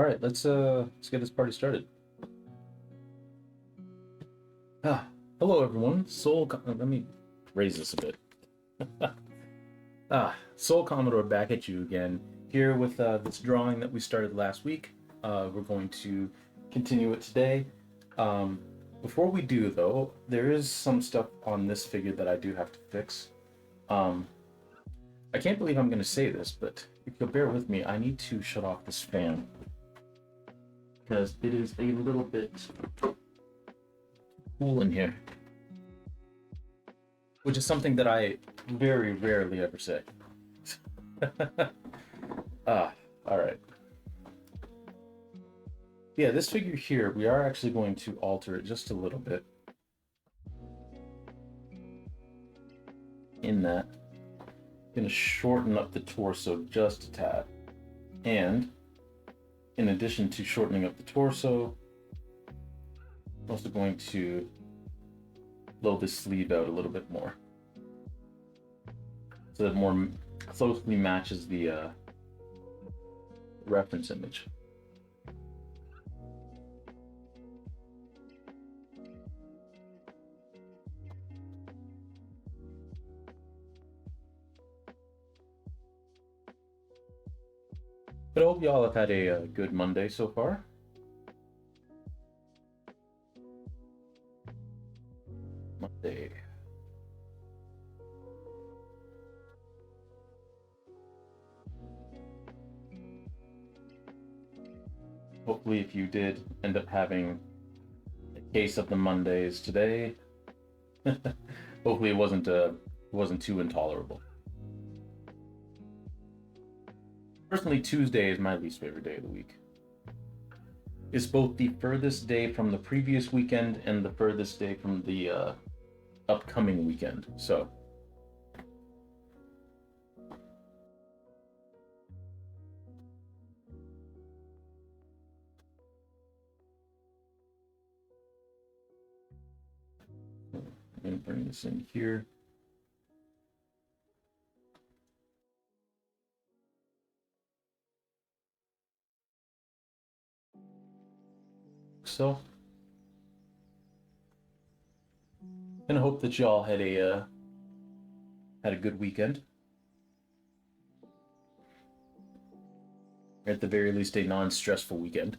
All right, let's get this party started. Ah, hello everyone. Let me raise this a bit. Soul Commodore back at you again. Here with this drawing that we started last week. We're going to continue it today. Um, Before we do, though, there is some stuff on this figure that I do have to fix. Um, I can't believe I'm going to say this, but if you'll bear with me, I need to shut off this fan because it is a little bit cool in here, which is something that I very rarely ever say. Ah, all right. Yeah, this figure here, we are actually going to alter it just a little bit. In that, I'm going to shorten up the torso just a tad. And in addition to shortening up the torso, I'm also going to blow this sleeve out a little bit more, so that it more closely matches the reference image. But I hope y'all have had a good Monday so far. Monday. Hopefully, if you did end up having a case of the Mondays today, hopefully it wasn't too intolerable. Personally, Tuesday is my least favorite day of the week. It's both the furthest day from the previous weekend and the furthest day from the upcoming weekend. So I'm gonna bring this in here. So, and I hope that y'all had a good weekend, or at the very least a non-stressful weekend.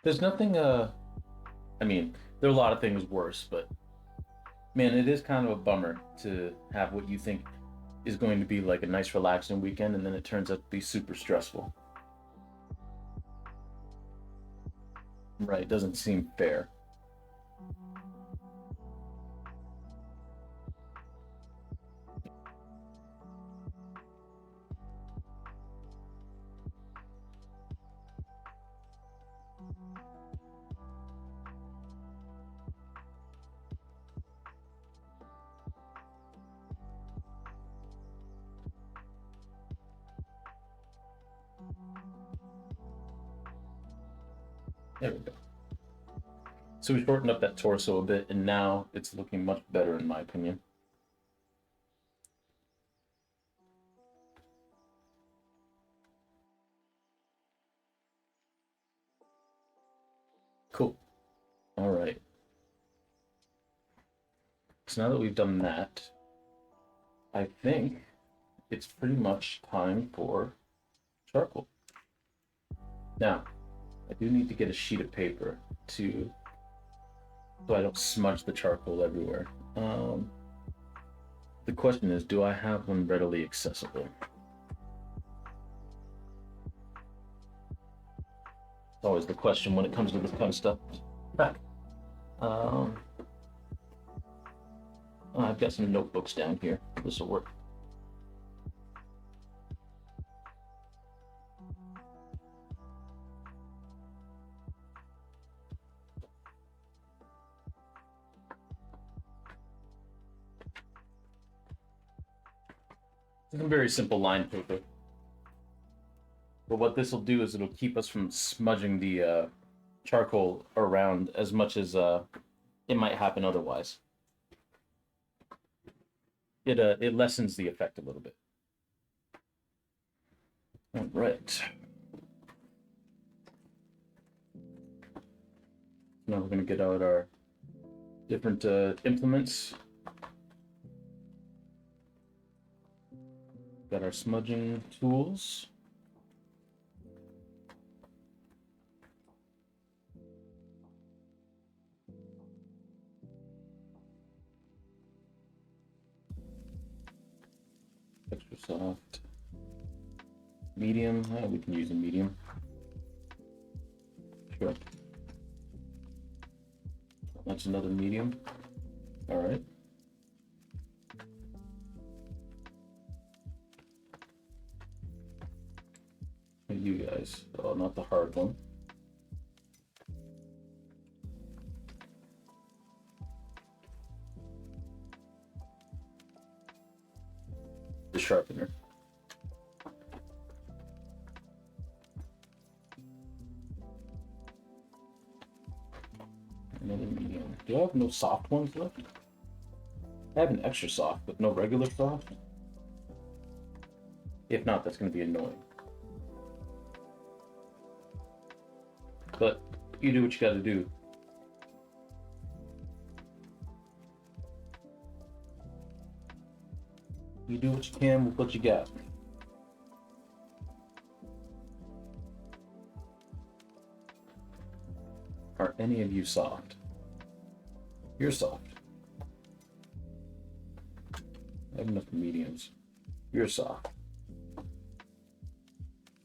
There's nothing. I mean, there are a lot of things worse, but man, it is kind of a bummer to have what you think is going to be like a nice, relaxing weekend, and then it turns out to be super stressful. Right? It doesn't seem fair. There we go. So we shortened up that torso a bit, and now it's looking much better in my opinion. Cool. All right. So now that we've done that, I think it's pretty much time for charcoal. Now, I do need to get a sheet of paper to so I don't smudge the charcoal everywhere. The question is, do I have one readily accessible? It's always the question when it comes to this kind of stuff. Back. Oh, I've got some notebooks down here. This will work. It's a very simple line paper. But what this will do is it'll keep us from smudging the charcoal around as much as it might happen otherwise. it lessens the effect a little bit. All right. Now we're going to get out our different implements. Got our smudging tools. Extra soft. Medium. We can use a medium. Sure. That's another medium. All right. You guys. Oh, not the hard one. The sharpener. Another medium. Do I have no soft ones left? I have an extra soft, but no regular soft. If not, that's going to be annoying. But you do what you got to do. You do what you can with what you got. Are any of you soft? You're soft. I have enough mediums. You're soft.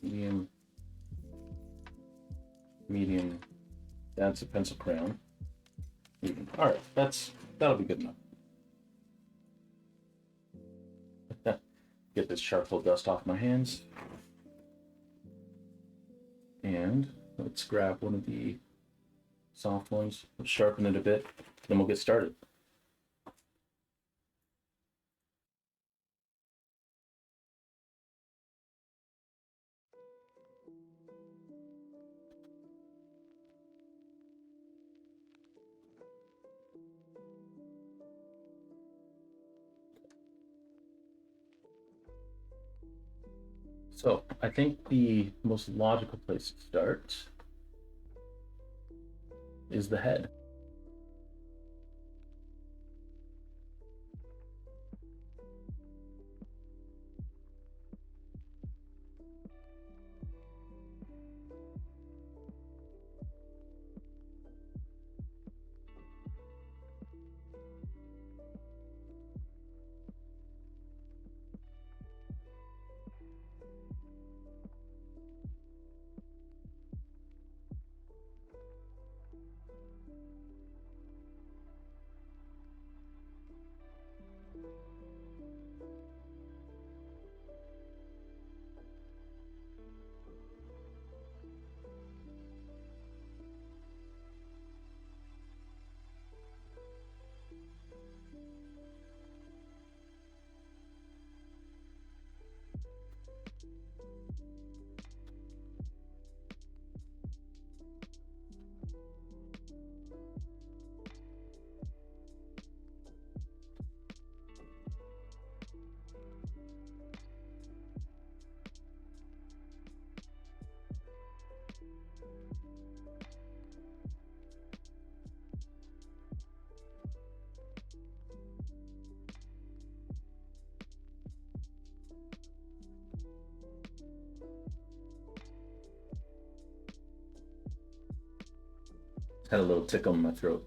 Medium. Medium. That's a pencil crayon. Medium. All right, that'll be good enough. Get this charcoal dust off my hands. And let's grab one of the soft ones. Let's sharpen it a bit, then we'll get started. So I think the most logical place to start is the head. Had a little tickle in my throat.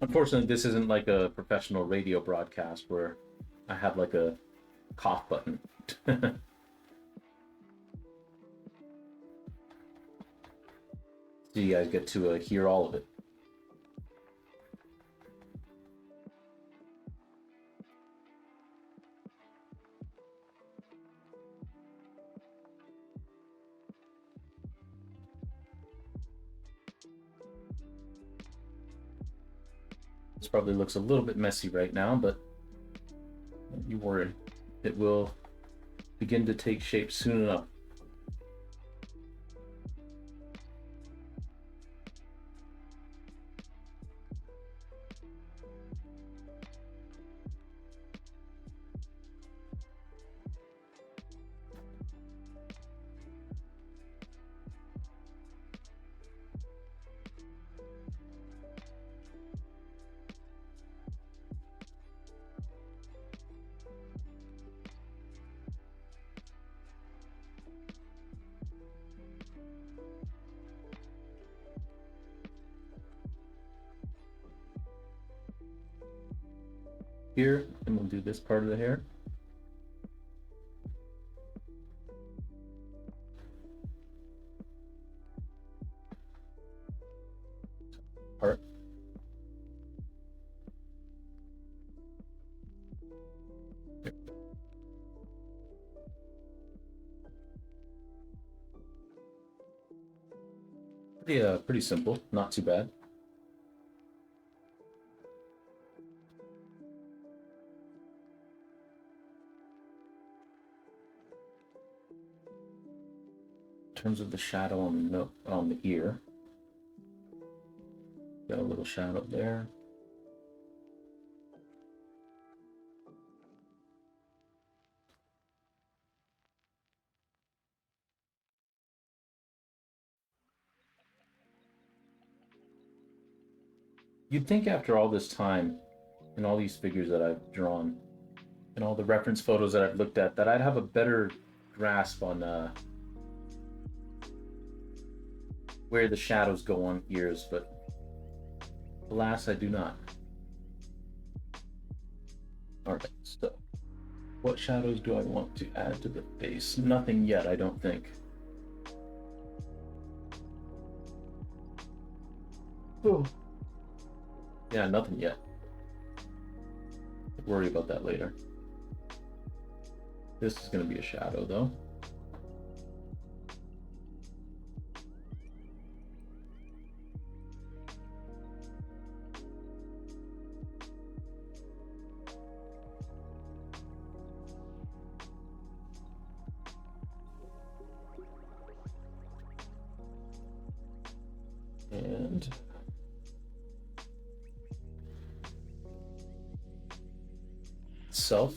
Unfortunately, this isn't like a professional radio broadcast where I have like a cough button. So you guys get to hear all of it. This probably looks a little bit messy right now, but don't you worry. It will begin to take shape soon enough. here, and we'll do this part of the hair. Part. Pretty simple, not too bad. In terms of the shadow on the ear, got a little shadow there. You'd think after all this time and all these figures that I've drawn and all the reference photos that I've looked at that I'd have a better grasp on where the shadows go on ears, but alas, I do not. Alright, so what shadows do I want to add to the face? Nothing yet, I don't think. Oh. Yeah, nothing yet. Worry about that later. This is going to be a shadow, though. And self.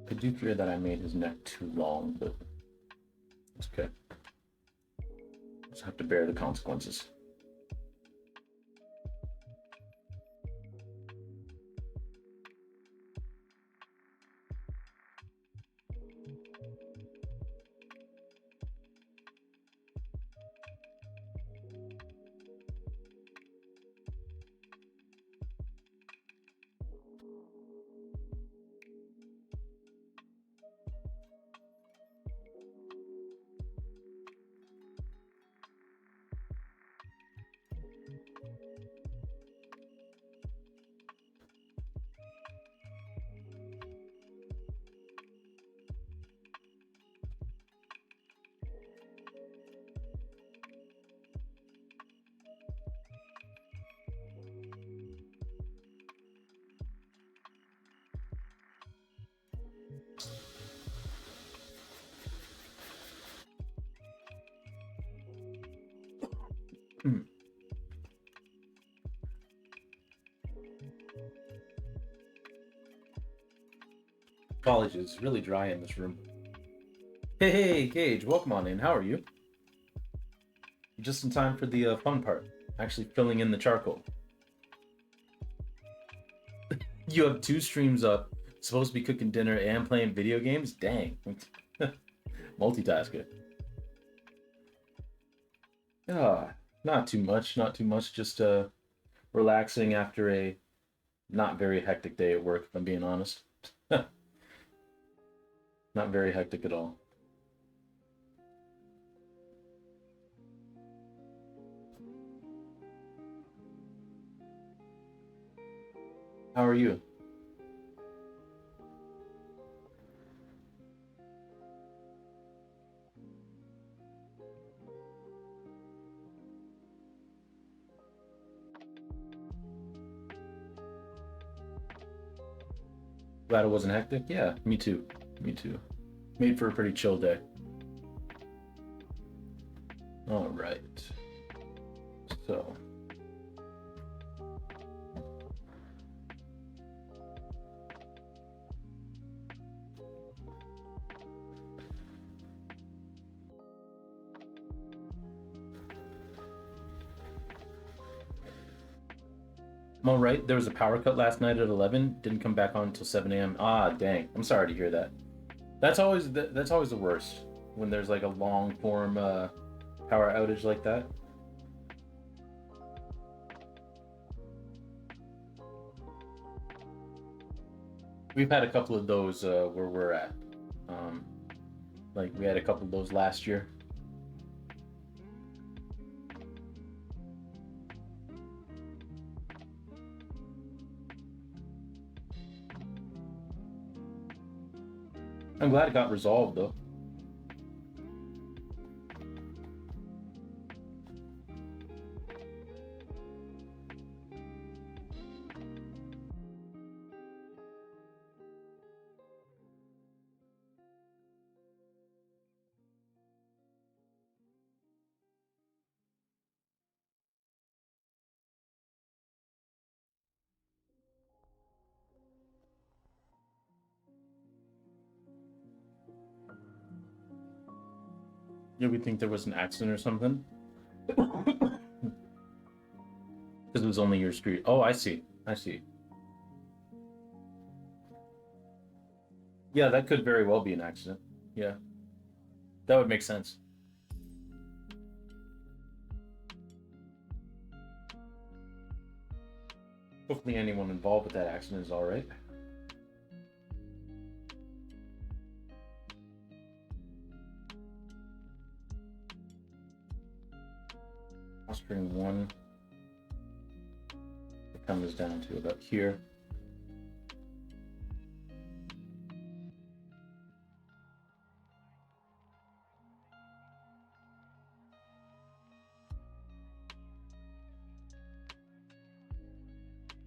I do fear that I made his neck too long, but it's okay. Just have to bear the consequences. College is really dry in this room. Hey, Gage, welcome on in. How are you? Just in time for the fun part, actually filling in the charcoal. You have 2 streams up, supposed to be cooking dinner and playing video games? Dang. Multitasker. Not too much, not too much. Just relaxing after a not very hectic day at work, if I'm being honest. Not very hectic at all. How are you? Glad it wasn't hectic. Yeah, me too. Me too. Made for a pretty chill day. All right. So. I'm all right. There was a power cut last night at 11. Didn't come back on until 7 a.m. Ah, dang. I'm sorry to hear that. That's always the worst when there's like a long form power outage like that. We've had a couple of those where we're at. Um, like we had a couple of those last year. I'm glad it got resolved though. Yeah, we think there was an accident or something because it was only your street. Oh, I see. I see. Yeah, that could very well be an accident. Yeah, that would make sense. Hopefully, anyone involved with that accident is all right. String one, it comes down to about here.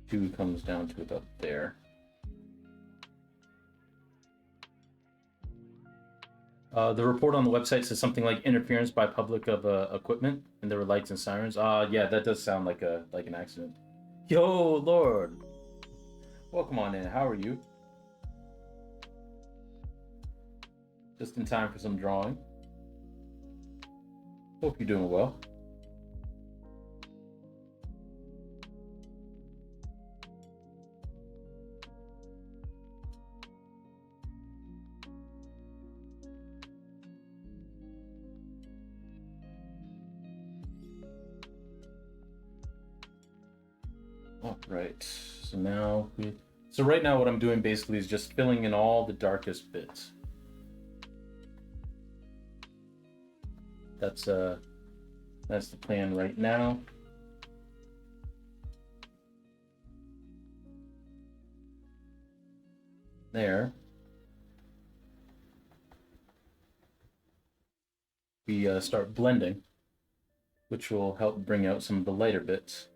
Two comes down to about there. The report on the website says something like interference by public of equipment, and there were lights and sirens. Yeah, that does sound like an accident. Yo, Lord, welcome on in. How are you? Just in time for some drawing. Hope you're doing well. All right. So right now what I'm doing basically is just filling in all the darkest bits. That's the plan right now. There. We start blending, which will help bring out some of the lighter bits.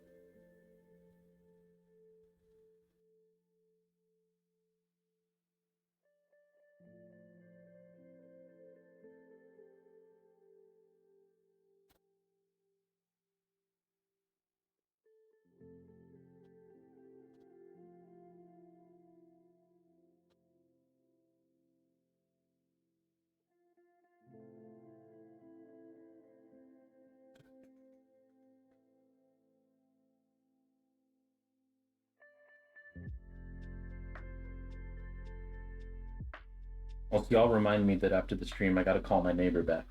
Also, y'all remind me that after the stream, I gotta call my neighbor back.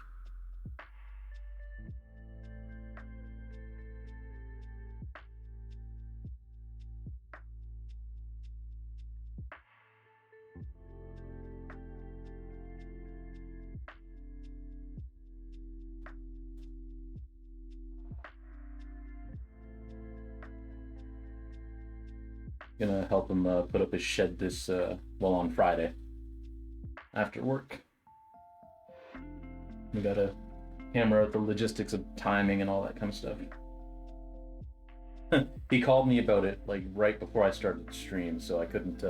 Gonna help him put up his shed this on Friday after work. We gotta hammer out the logistics of timing and all that kind of stuff. He called me about it like right before I started the stream, so I couldn't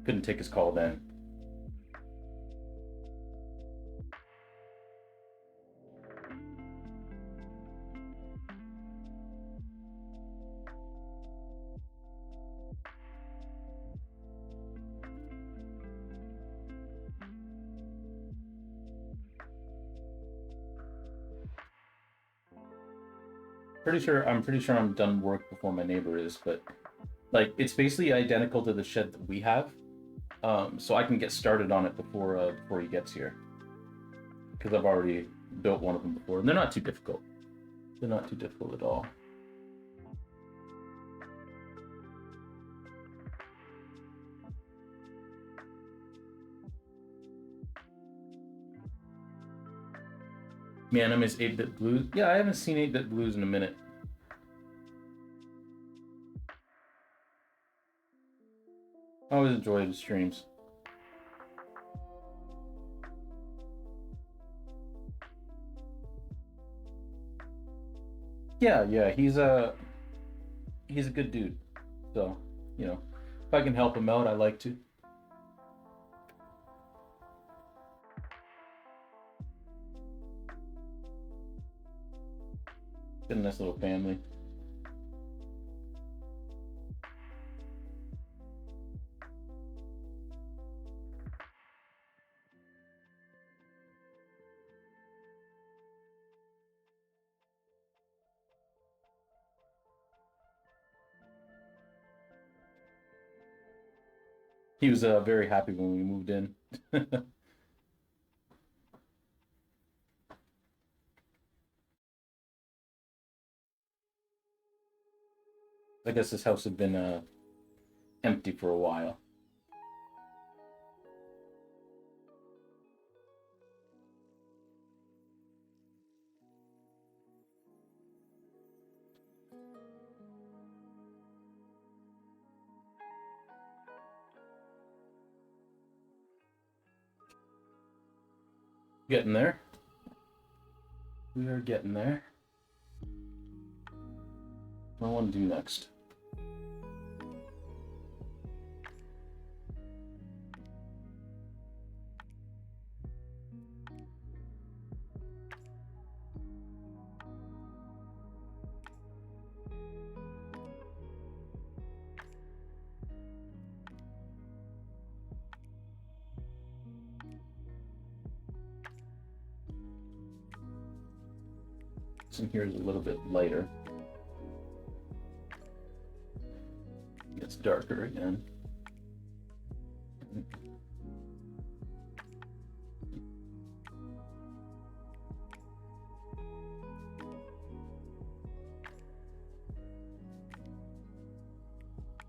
Couldn't take his call then. I'm pretty sure I'm done work before my neighbor is, but like it's basically identical to the shed that we have. So I can get started on it before he gets here, because I've already built one of them before, and they're not too difficult. They're not too difficult at all. Man, I miss 8-Bit Blues. Yeah, I haven't seen 8-Bit Blues in a minute. I always enjoy the streams. Yeah, he's a good dude. So, if I can help him out, I like to. Got a nice little family. He was very happy when we moved in. I guess this house had been empty for a while. Getting there. We are getting there. What do I want to do next? This in here is a little bit lighter. It's darker again.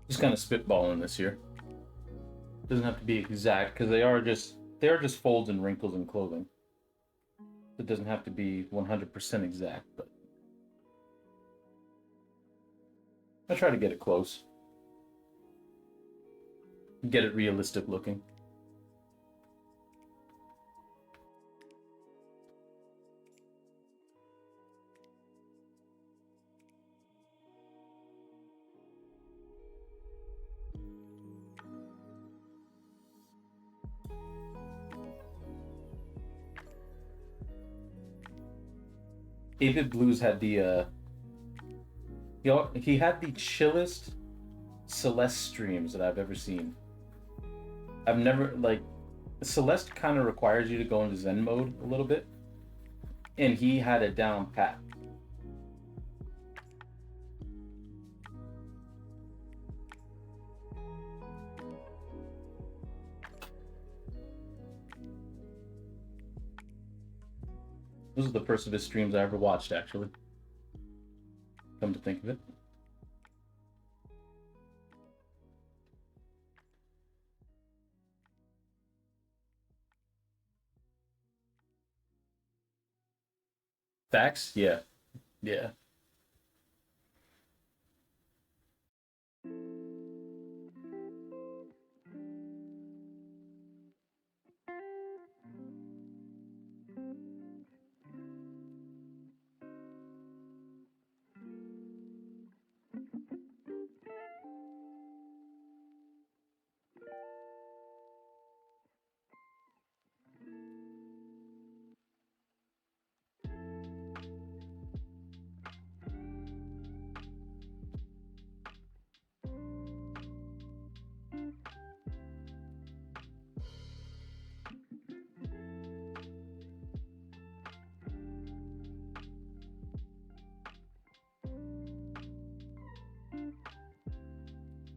Just kind of spitballing this here. Doesn't have to be exact because they are just folds and wrinkles in clothing. It doesn't have to be 100% exact, but I try to get it close. Get it realistic looking. David Blues had he had the chillest Celeste streams that I've ever seen. I've never Celeste kind of requires you to go into Zen mode a little bit, and he had it down pat. Those are the first of his streams I ever watched, actually. Come to think of it. Facts? Yeah. Yeah.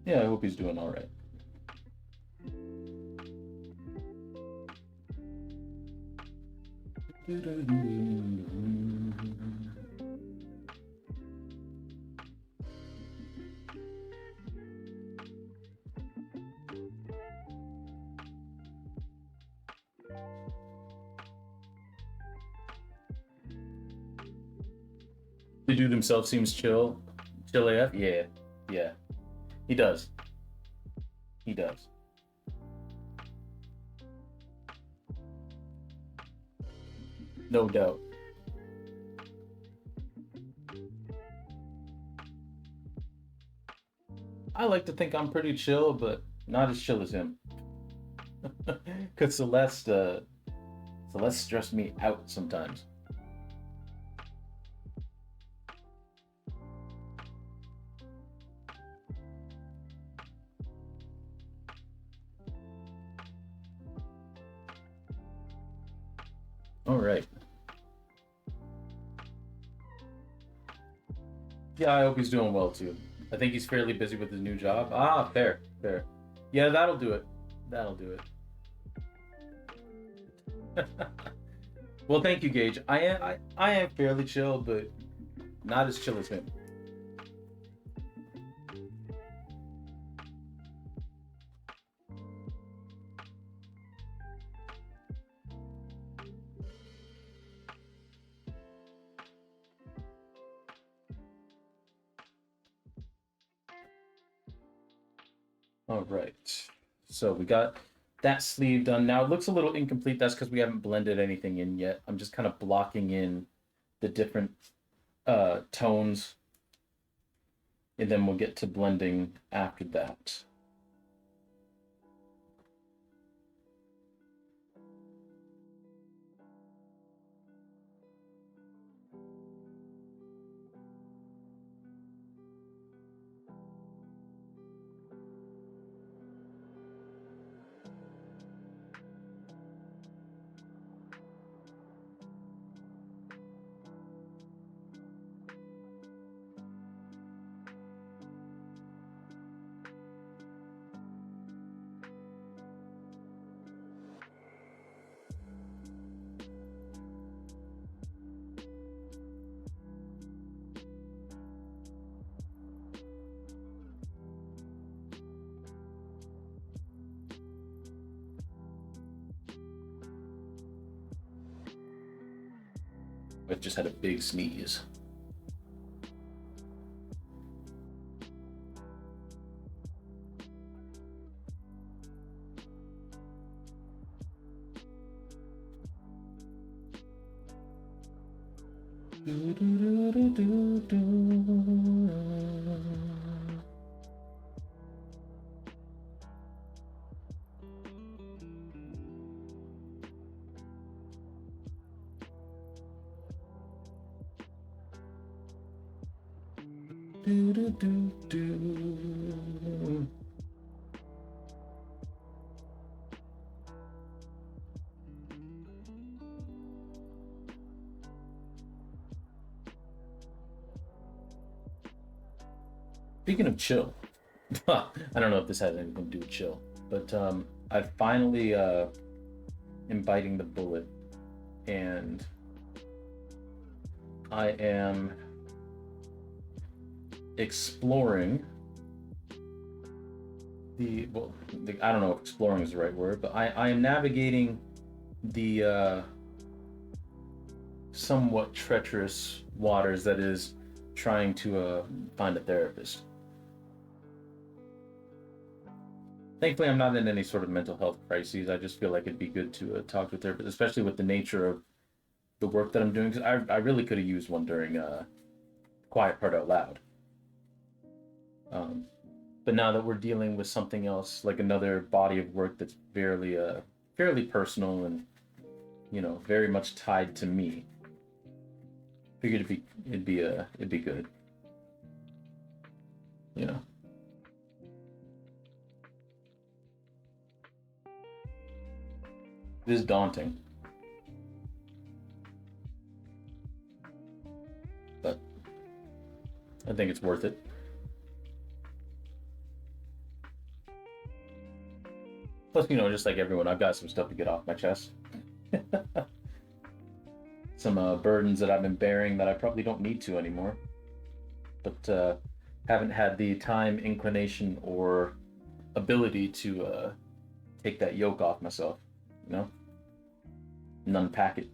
Yeah, I hope he's doing all right. The dude himself seems chill AF. Yeah, yeah, he does. He does. No doubt. I like to think I'm pretty chill, but not as chill as him. Cause Celeste stressed me out sometimes. All right. Yeah, I hope he's doing well too. I think he's fairly busy with his new job. Ah, fair, fair. Yeah, that'll do it. That'll do it. Well, thank you, Gage. I am fairly chill, but not as chill as him. All right. So we got that sleeve done. Now it looks a little incomplete. That's because we haven't blended anything in yet. I'm just kind of blocking in the different tones, and then we'll get to blending after that. I just had a big sneeze. Speaking of chill, I don't know if this has anything to do with chill, but I finally am biting the bullet, and I am exploring I don't know if exploring is the right word, but I am navigating the somewhat treacherous waters that is trying to find a therapist. Thankfully, I'm not in any sort of mental health crises. I just feel like it'd be good to talk to a therapist, especially with the nature of the work that I'm doing. Because I really could have used one during Quiet Part Out Loud. Um, but now that we're dealing with something else, like another body of work that's fairly personal and very much tied to me, figured it'd be good, you know. It is daunting, but I think it's worth it. Plus, just like everyone, I've got some stuff to get off my chest. Some burdens that I've been bearing that I probably don't need to anymore, but haven't had the time, inclination, or ability to take that yoke off myself, you know, and unpack it.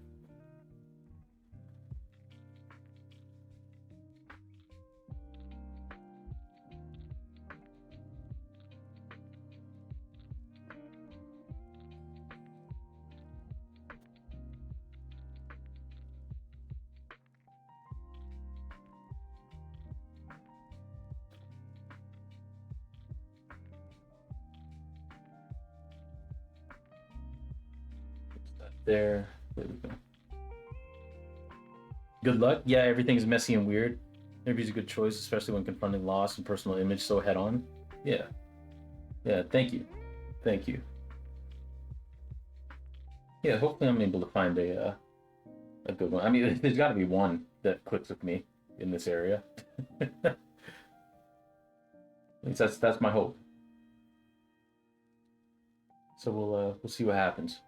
There, there we go. Good luck. Yeah, everything's messy and weird. Therapy's a good choice, especially when confronting loss and personal image so head on. Yeah, yeah. Thank you, thank you. Yeah, hopefully I'm able to find a good one. I mean, there's got to be one that clicks with me in this area. At least that's my hope. So we'll see what happens.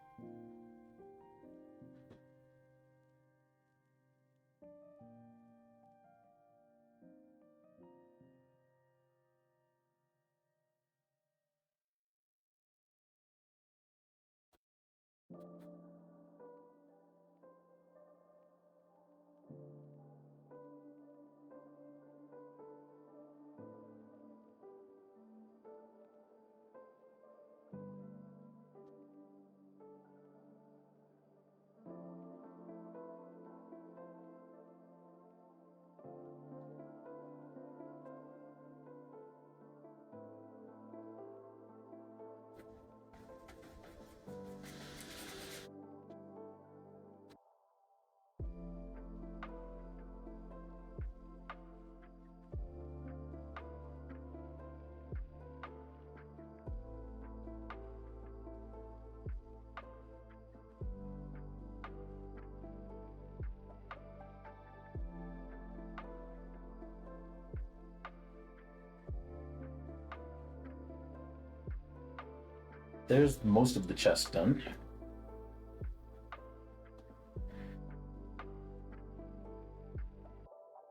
There's most of the chest done.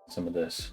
Some of this.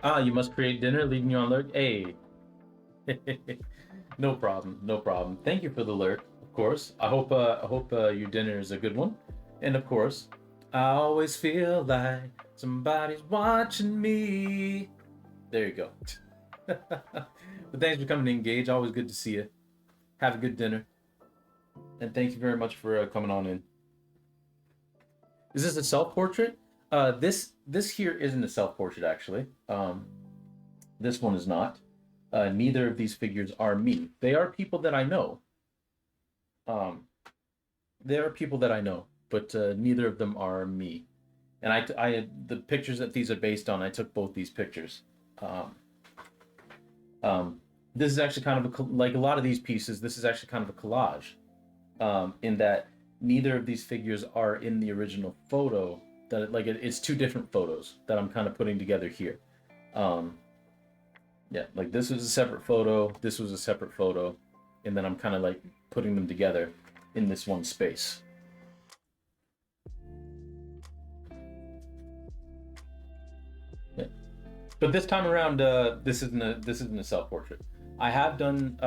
Ah, you must create dinner, leaving you on lurk. Hey, no problem, no problem. Thank you for the lurk, of course. I hope your dinner is a good one, and of course, I always feel like somebody's watching me. There you go. But thanks for coming to engage. Always good to see you. Have a good dinner, and thank you very much for coming on in. Is this a self portrait? This here isn't a self portrait actually. This one is not. Neither of these figures are me. They are people that I know. Um, they are people that I know, but neither of them are me. And the pictures that these are based on, I took both these pictures. Um, this is actually kind of like a lot of these pieces. This is actually kind of a collage, in that neither of these figures are in the original photo. It's two different photos that I'm kind of putting together here. Um, yeah, like this was a separate photo, this was a separate photo, and then I'm kind of like putting them together in this one space. Yeah. But this time around, this isn't a self portrait. I have done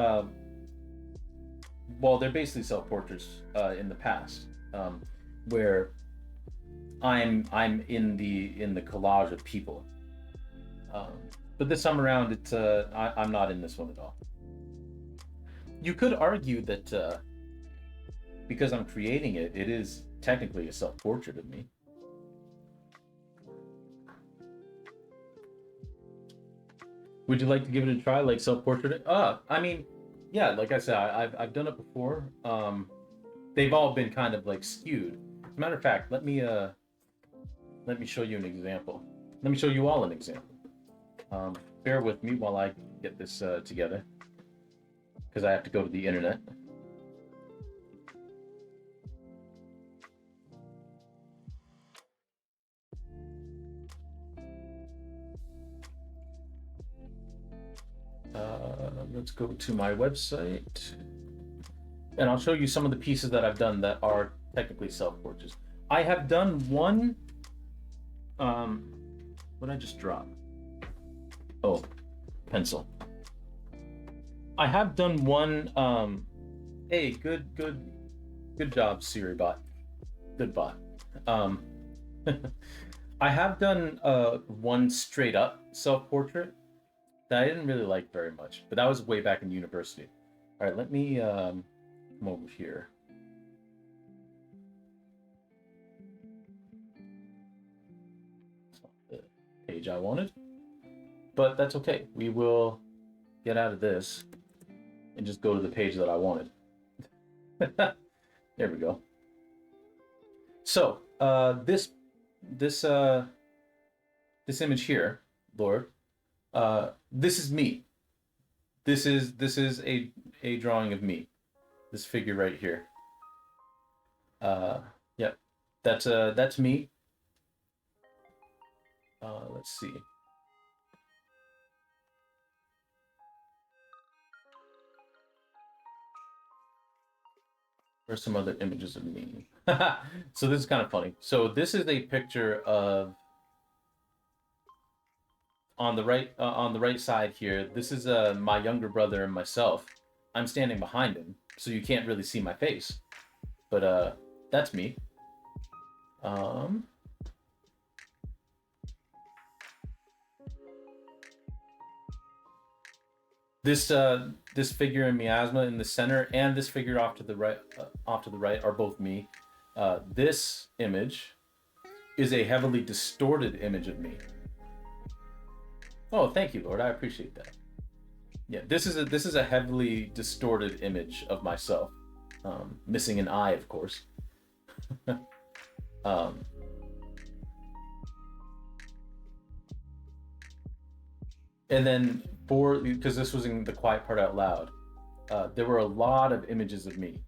well, they're basically self portraits in the past, where I'm in the collage of people. Um, But this time around, I'm not in this one at all. You could argue that because I'm creating it, it is technically a self-portrait of me. Would you like to give it a try, like self-portrait? I mean, yeah, like I said, I've done it before. They've all been kind of like skewed. As a matter of fact, let me show you an example. Let me show you all an example. Bear with me while I get this together, because I have to go to the internet. Let's go to my website, and I'll show you some of the pieces that I've done that are technically self-portraits. I have done one. What did I just drop? Oh, pencil. I have done one. Hey, good job, Siri bot. Good bot. Um, I have done one straight up self-portrait that I didn't really like very much, but that was way back in university. All right, let me come over here. It's not the page I wanted, but that's okay. We will get out of this and just go to the page that I wanted. There we go. So this this image here, Lord, this is me. This is a drawing of me. This figure right here. Yeah, that's me. Let's see. Where's some other images of me? So this is kind of funny. So this is a picture of on the right side here. This is my younger brother and myself. I'm standing behind him, so you can't really see my face. But that's me. Um, this figure in miasma in the center, and this figure off to the right are both me. This image is a heavily distorted image of me. Oh, thank you, Lord. I appreciate that. Yeah, this is a heavily distorted image of myself, missing an eye, of course. um, and then because this was in the quiet part out loud, there were a lot of images of me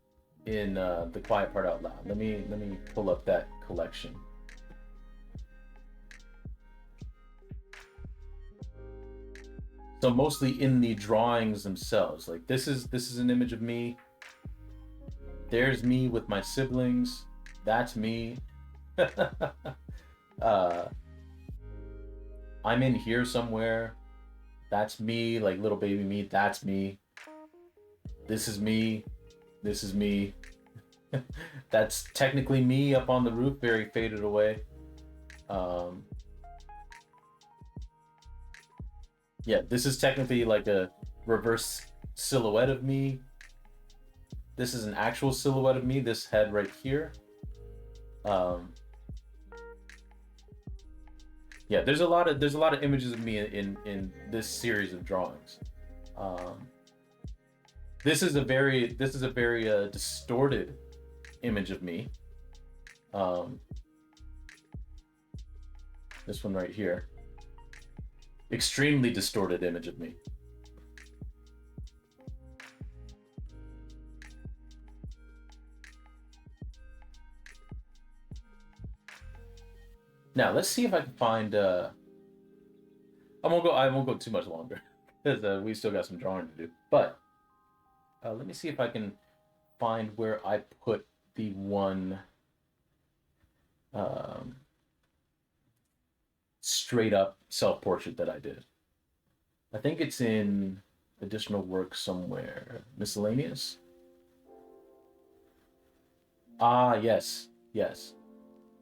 in the quiet part out loud. Let me pull up that collection. So mostly in the drawings themselves. Like this is an image of me. There's me with my siblings. That's me. uh, I'm in here somewhere. That's me, like little baby me. That's me. This is me. This is me. That's technically me up on the roof, very faded away. Um, yeah, this is technically like a reverse silhouette of me. This is an actual silhouette of me, this head right here. Um, yeah, there's a lot of images of me in this series of drawings. Um, this is a very distorted image of me. Um, this one right here, extremely distorted image of me. Now let's see if I can find. I won't go too much longer because we still got some drawing to do. But let me see if I can find where I put the one um, straight up self portrait that I did. I think it's in additional work somewhere. Miscellaneous. Ah, yes, yes.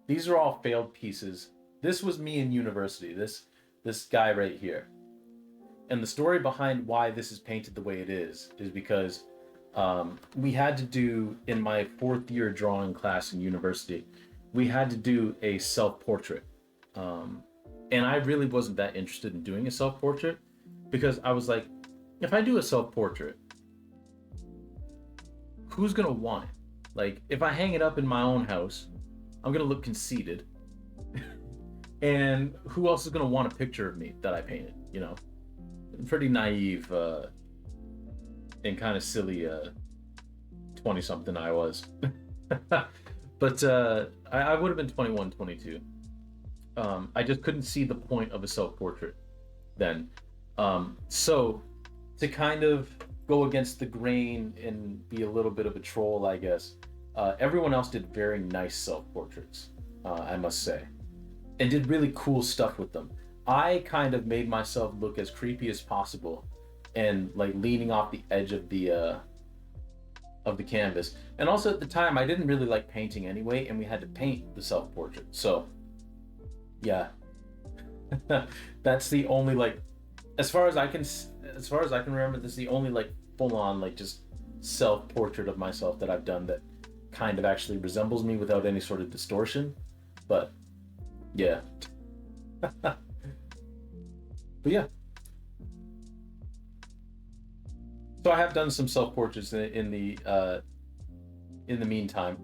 These are all failed pieces. This was me in university. This guy right here. And the story behind why this is painted the way it is because we had to do, in my fourth year drawing class in university, we had to do a self portrait. Um, and I really wasn't that interested in doing a self portrait because I was like, if I do a self portrait, who's gonna want it? Like, if I hang it up in my own house, I'm gonna look conceited. And who else is gonna want a picture of me that I painted? You know, pretty naive and kind of silly 20 something I was. But I would have been 21, 22. I just couldn't see the point of a self portrait then. So to kind of go against the grain and be a little bit of a troll, I guess, everyone else did very nice self portraits, I must say, and did really cool stuff with them. I kind of made myself look as creepy as possible and like leaning off the edge of the canvas. And also at the time I didn't really like painting anyway, and we had to paint the self portrait. So yeah, that's the only like, as far as I can remember, this is the only like full on like just self portrait of myself that I've done that kind of actually resembles me without any sort of distortion. But yeah. But yeah. So I have done some self portraits in the meantime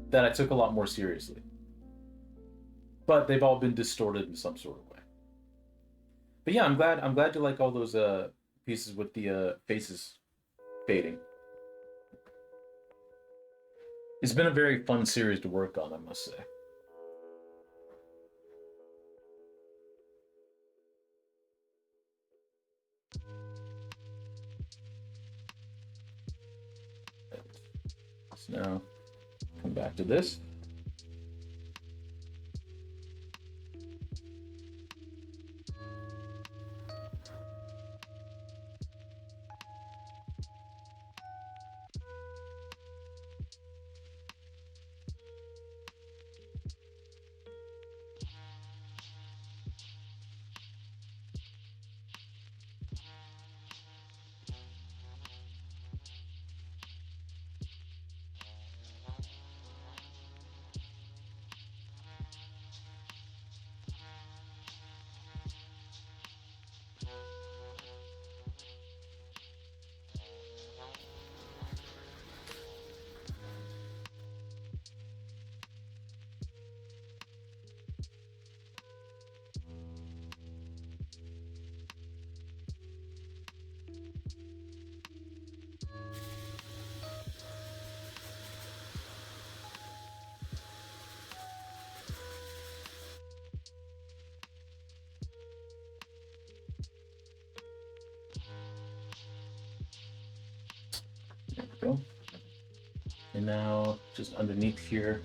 that I took a lot more seriously. But they've all been distorted in some sort of way. But yeah, I'm glad you like all those pieces with the faces fading. It's been a very fun series to work on, I must say. So now come back to this. There we go. And now just underneath here.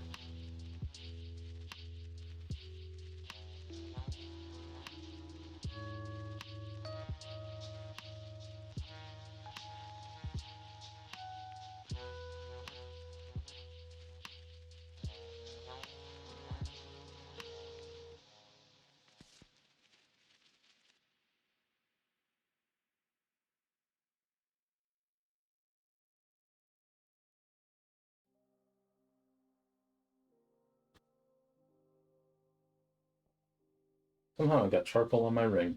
Somehow I got charcoal on my ring.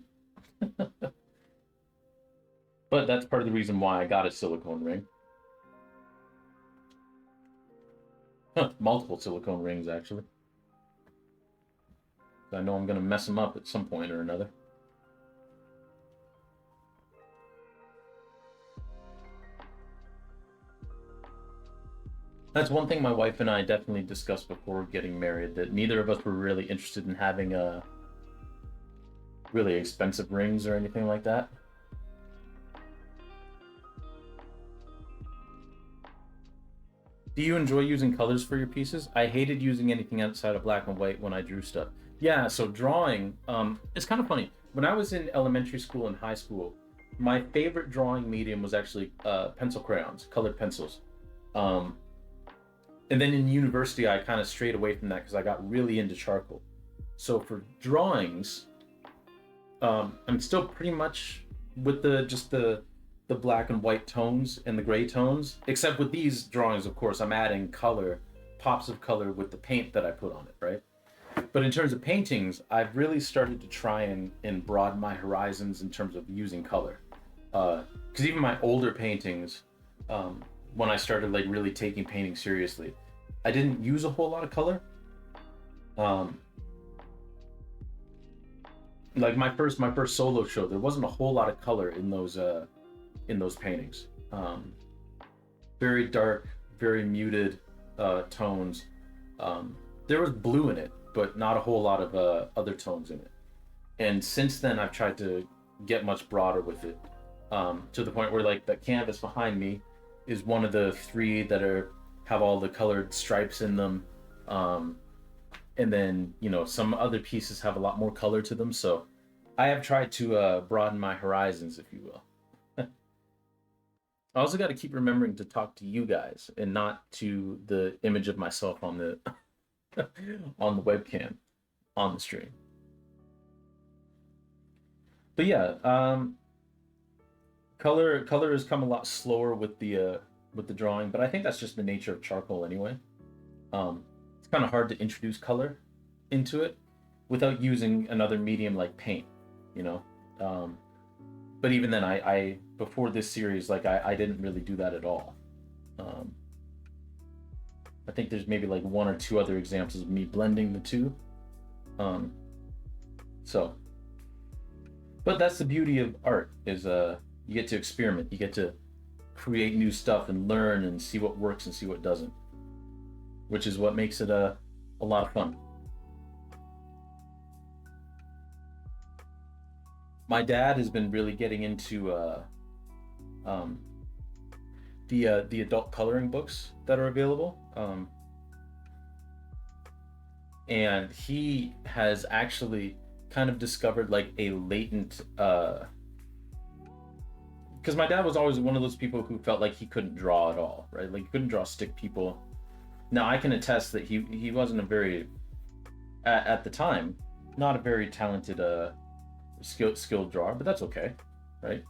But that's part of the reason why I got a silicone ring. Huh, multiple silicone rings, actually. I know I'm going to mess them up at some point or another. That's one thing my wife and I definitely discussed before getting married, that neither of us were really interested in having really expensive rings or anything like that. Do you enjoy using colors for your pieces? I hated using anything outside of black and white when I drew stuff. Yeah, so drawing, it's kind of funny. When I was in elementary school and high school, my favorite drawing medium was actually pencil crayons, colored pencils. Um, and then in university, I kind of strayed away from that because I got really into charcoal. So for drawings, I'm still pretty much with the black and white tones and the gray tones, except with these drawings, of course, I'm adding color, pops of color with the paint that I put on it, right? But in terms of paintings, I've really started to try and broaden my horizons in terms of using color. Because even my older paintings, um, when I started like really taking painting seriously, I didn't use a whole lot of color. Um, like my first solo show, there wasn't a whole lot of color in those paintings. Very dark, very muted tones. There was blue in it, but not a whole lot of other tones in it. And since then, I've tried to get much broader with it, to the point where like the canvas behind me is one of the three that are have all the colored stripes in them. Um, and then some other pieces have a lot more color to them. So I have tried to broaden my horizons, if you will. I also got to keep remembering to talk to you guys and not to the image of myself on the on the webcam on the stream. But yeah, color has come a lot slower with the drawing, but I think that's just the nature of charcoal anyway. It's kind of hard to introduce color into it without using another medium like paint, you know. Um, but even then, I before this series, like I didn't really do that at all. Um, I think there's maybe like one or two other examples of me blending the two. Um, so, but that's the beauty of art is you get to experiment, you get to create new stuff and learn and see what works and see what doesn't, which is what makes it a lot of fun. My dad has been really getting into um, the adult coloring books that are available, and he has actually kind of discovered like a latent. Because my dad was always one of those people who felt like he couldn't draw at all, right? Like he couldn't draw stick people. Now I can attest that he wasn't a very at the time not a very talented skilled drawer, but that's okay, right?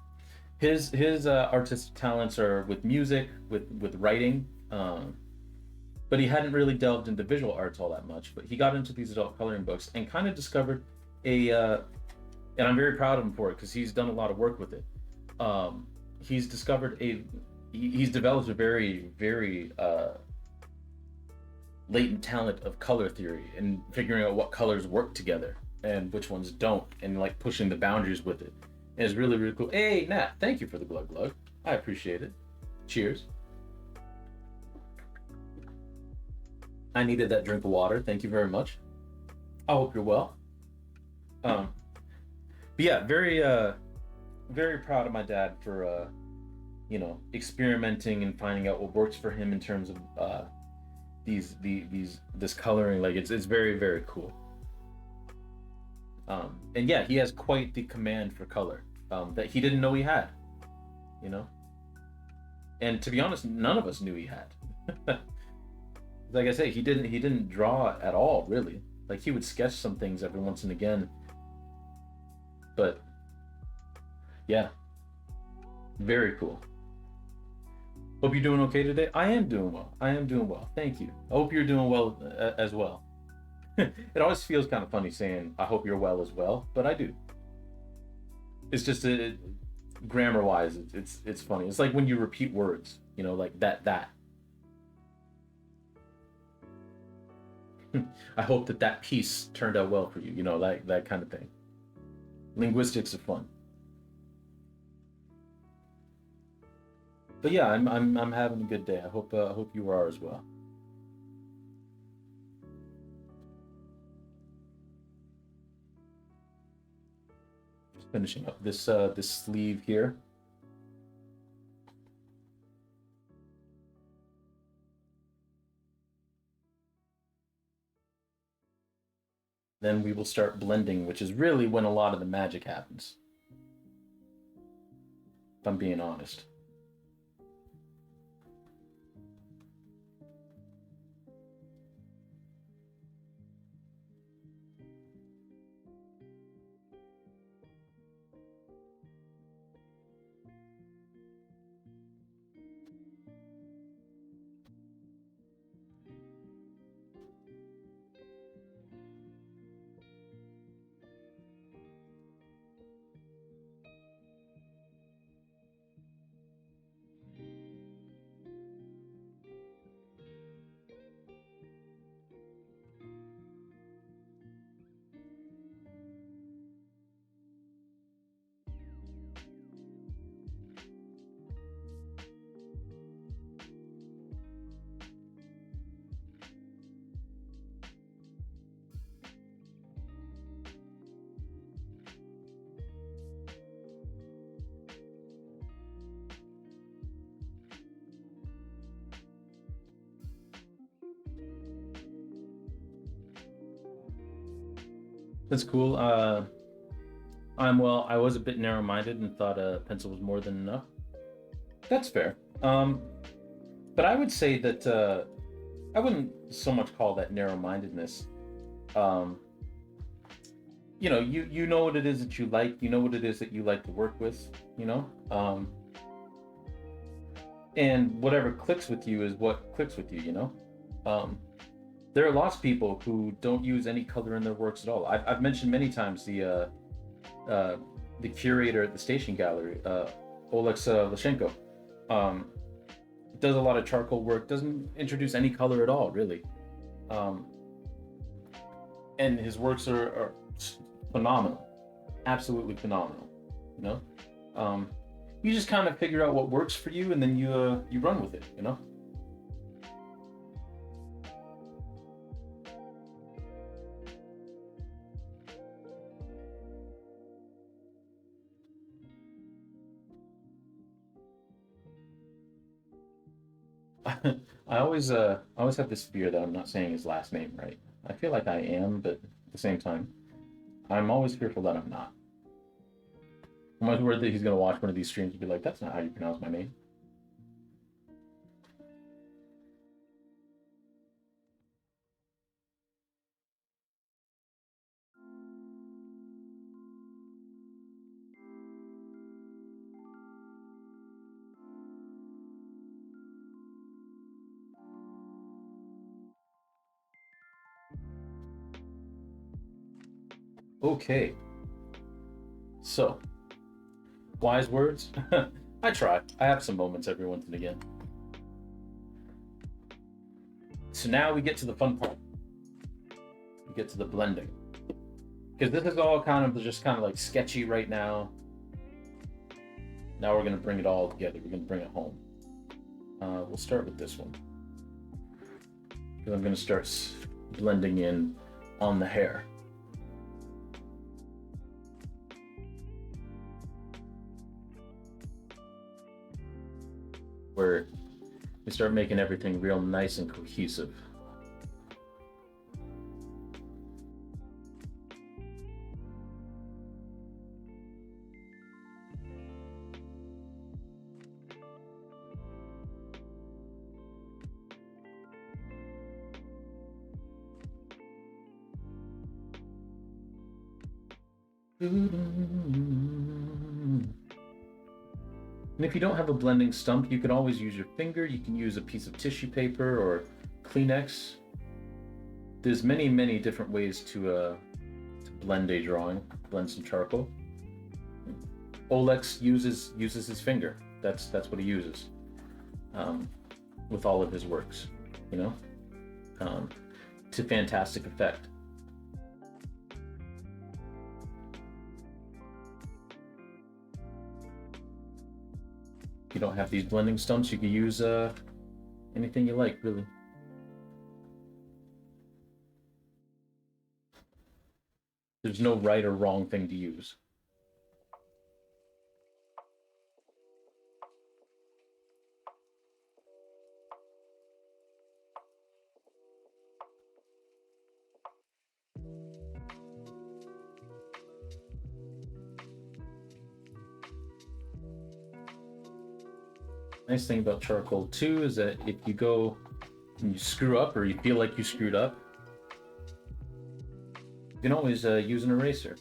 His artistic talents are with music, with writing, but he hadn't really delved into visual arts all that much. But he got into these adult coloring books and kind of discovered and I'm very proud of him for it because he's done a lot of work with it. He's discovered he's developed a very latent talent of color theory and figuring out what colors work together and which ones don't, and like pushing the boundaries with it. And it's really cool. Hey Nat, thank you for the glug glug. I appreciate it. Cheers. I needed that drink of water. Thank you very much. I hope you're well. Um, but yeah, very proud of my dad for experimenting and finding out what works for him in terms of these this coloring. Like it's very cool. And yeah, he has quite the command for color that he didn't know he had. You know, and to be honest, none of us knew he had. Like I say, he didn't draw at all really. Like he would sketch some things every once and again, but yeah, very cool. Hope you're doing okay today. I am doing well. I am doing well. Thank you. I hope you're doing well as well. It always feels kind of funny saying I hope you're well as well, but I do. It's just grammar wise, it's funny. It's like when you repeat words, like that. I hope that piece turned out well for you. Like that kind of thing. Linguistics are fun. But yeah, I'm having a good day. I hope you are as well. Just finishing up this sleeve here. Then we will start blending, which is really when a lot of the magic happens. If I'm being honest. That's cool. I was a bit narrow-minded and thought a pencil was more than enough. That's fair. But I would say that I wouldn't so much call that narrow-mindedness. Um, you know what it is that you like. You know what it is that you like to work with. You know, and whatever clicks with you is what clicks with you. Um, there are lots of people who don't use any color in their works at all. I've mentioned many times uh, the curator at the Station Gallery, Olex Lashenko. Um, does a lot of charcoal work. Doesn't introduce any color at all, really. Um, and his works are phenomenal, absolutely phenomenal. You know, um, you just kind of figure out what works for you, and then you run with it. You know. I always have this fear that I'm not saying his last name right. I feel like I am, but at the same time, I'm always fearful that I'm not. I'm always worried that he's gonna watch one of these streams and be like, "That's not how you pronounce my name." Okay, so wise words. I try. I have some moments every once and again. So now we get to the fun part. We get to the blending, because this is all kind of just kind of like sketchy right now. Now we're gonna bring it all together. We're gonna bring it home. We'll start with this one, because I'm gonna start blending in on the hair. Where we start making everything real nice and cohesive. And if you don't have a blending stump, you can always use your finger. You can use a piece of tissue paper or Kleenex. There's many, many different ways to blend a drawing, blend some charcoal. Olex uses his finger. That's what he uses with all of his works, you know, um, to fantastic effect. If you don't have these blending stumps, you can use anything you like, really. There's no right or wrong thing to use. Nice thing about charcoal too is that if you go and you screw up or you feel like you screwed up, you can always use an eraser.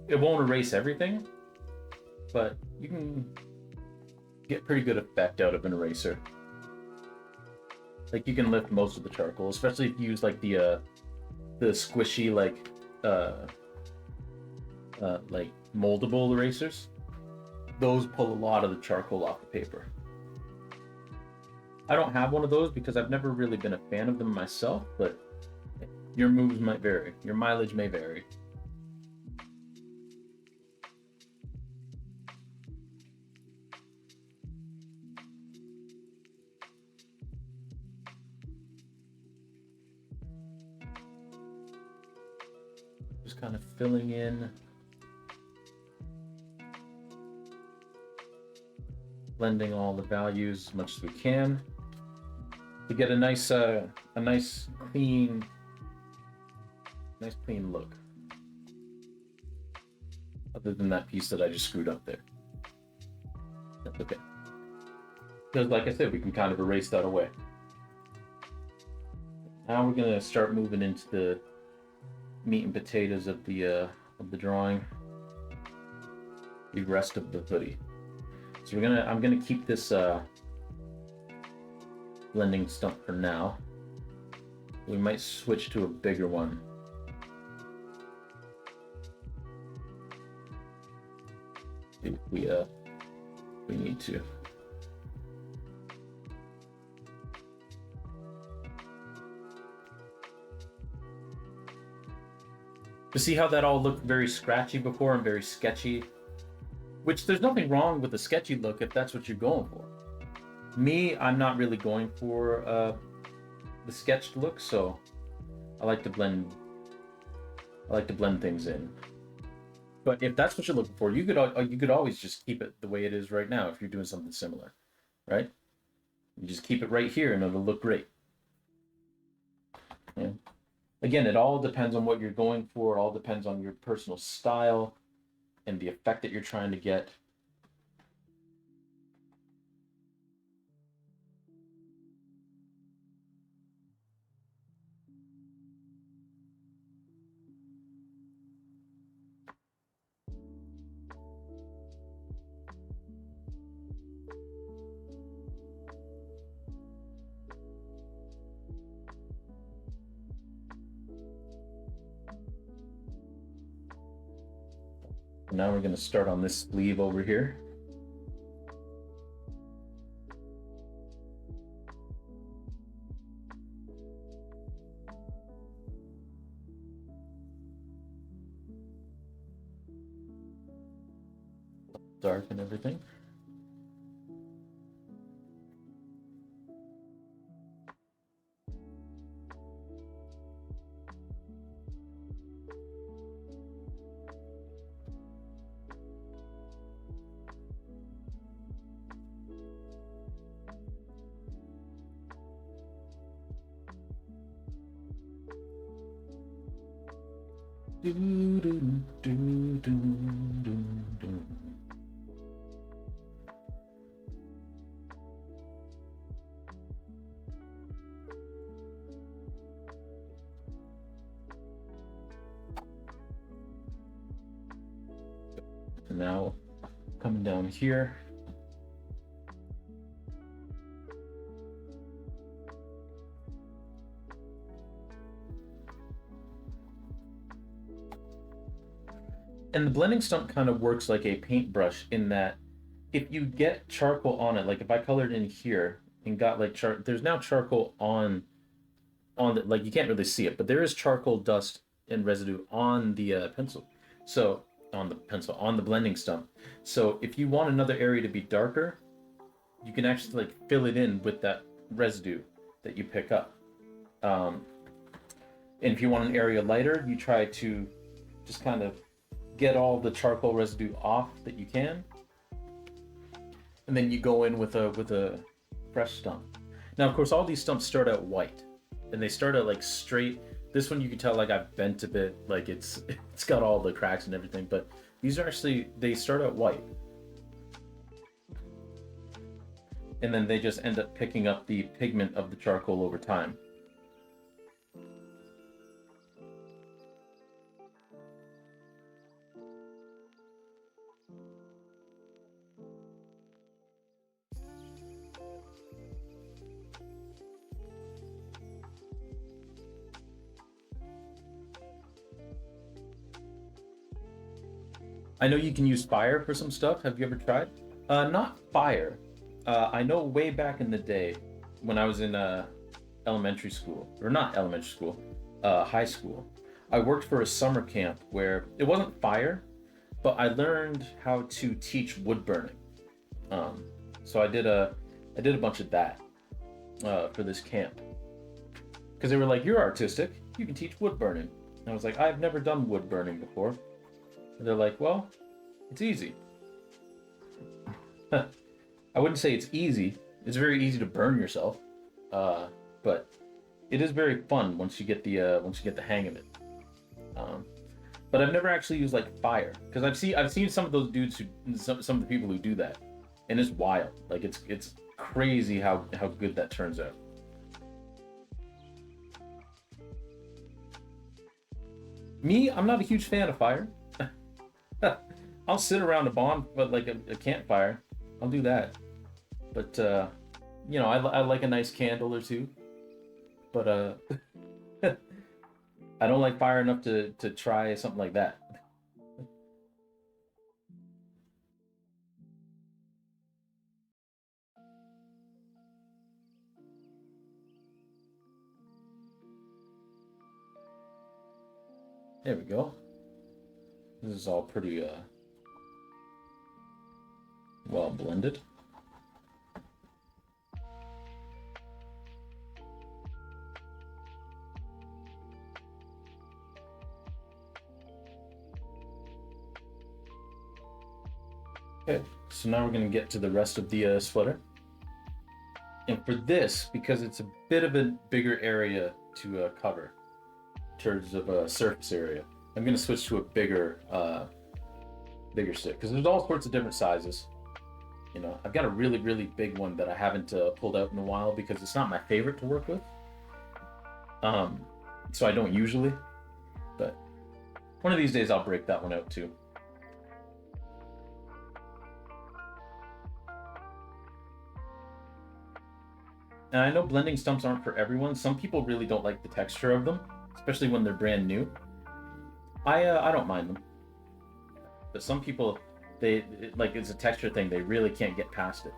It won't erase everything, but you can get pretty good effect out of an eraser. Like you can lift most of the charcoal, especially if you use like the squishy like moldable erasers. Those pull a lot of the charcoal off the paper. I don't have one of those because I've never really been a fan of them myself, but your moves might vary. Your mileage may vary. Just kind of filling in, blending all the values as much as we can to get a nice clean look. other than that piece that I just screwed up there. That's okay. Because like I said, we can kind of erase that away. Now we're gonna start moving into the meat and potatoes of the drawing, the rest of the hoodie. So I'm gonna keep this blending stump for now. We might switch to a bigger one. If we need to. To see how that all looked very scratchy before and very sketchy, which there's nothing wrong with the sketchy look if that's what you're going for. Me, I'm not really going for the sketched look, so I like to blend things in. But if that's what you're looking for, you could always just keep it the way it is right now if you're doing something similar, right? You just keep it right here and it'll look great. Yeah. Again, it all depends on what you're going for. It all depends on your personal style and the effect that you're trying to get. Now we're going to start on this sleeve over here. Dark and everything. Do, do, do, do, do, do. And now coming down here. And the blending stump kind of works like a paintbrush in that if you get charcoal on it, like if I colored in here and got like there's now charcoal on the, like you can't really see it, but there is charcoal dust and residue on the pencil. So on the blending stump. So if you want another area to be darker, you can actually like fill it in with that residue that you pick up. And if you want an area lighter, you try to just kind of get all the charcoal residue off that you can, and then you go in with a fresh stump. Now, of course, all these stumps start out white, and they start out like straight. This one you can tell like I've bent a bit, like it's got all the cracks and everything, but these are actually, they start out white. And then they just end up picking up the pigment of the charcoal over time. I know you can use fire for some stuff. Have you ever tried? Not fire. I know way back in the day when I was in elementary school, or not elementary school, high school, I worked for a summer camp where it wasn't fire, but I learned how to teach wood burning. So I did a bunch of that for this camp. Because they were like, you're artistic, you can teach wood burning. And I was like, I've never done wood burning before. And they're like, well, it's easy. I wouldn't say it's easy. It's very easy to burn yourself, but it is very fun once you get the hang of it. but I've never actually used like fire because I've seen some of those dudes who some of the people who do that, and it's wild. Like it's crazy how good that turns out. Me, I'm not a huge fan of fire. I'll sit around a bonfire, but like a campfire, I'll do that. But I like a nice candle or two. But I don't like fire enough to try something like that. There we go. This is all pretty well blended. Okay, so now we're going to get to the rest of the sweater. And for this, because it's a bit of a bigger area to cover in terms of surface area, I'm going to switch to a bigger stick because there's all sorts of different sizes. I've got a really, really big one that I haven't pulled out in a while because it's not my favorite to work with. So I don't usually, but one of these days I'll break that one out too. And I know blending stumps aren't for everyone. Some people really don't like the texture of them, especially when they're brand new. I don't mind them, but some people like it's a texture thing. They really can't get past it,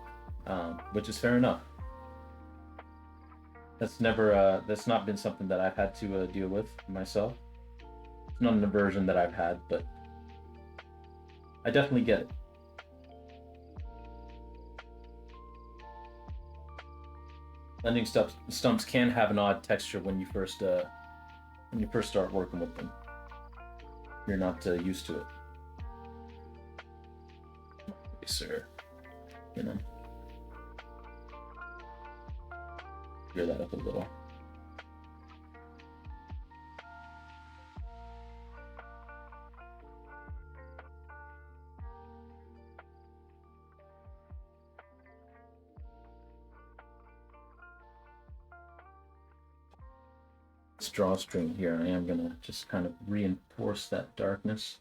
which is fair enough. That's not been something that I've had to deal with myself. It's not an aversion that I've had, but I definitely get it. Blending stumps can have an odd texture when you first start working with them. You're not used to it. Yes, sir. You know, clear that up a little. This drawstring here, I am gonna just kind of reinforce that darkness.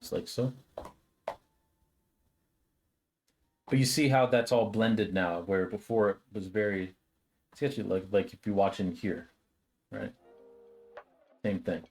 Just like so. But you see how that's all blended now, where before it was very, it's actually like if you watch in here, right? Same thing.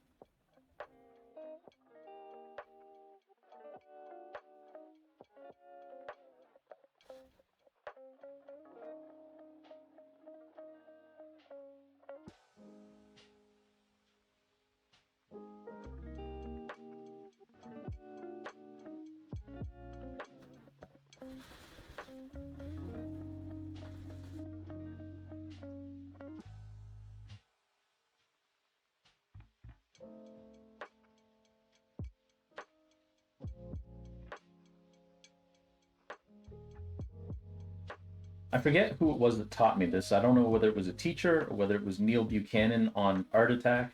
I forget who it was that taught me this. I don't know whether it was a teacher or whether it was Neil Buchanan on Art Attack,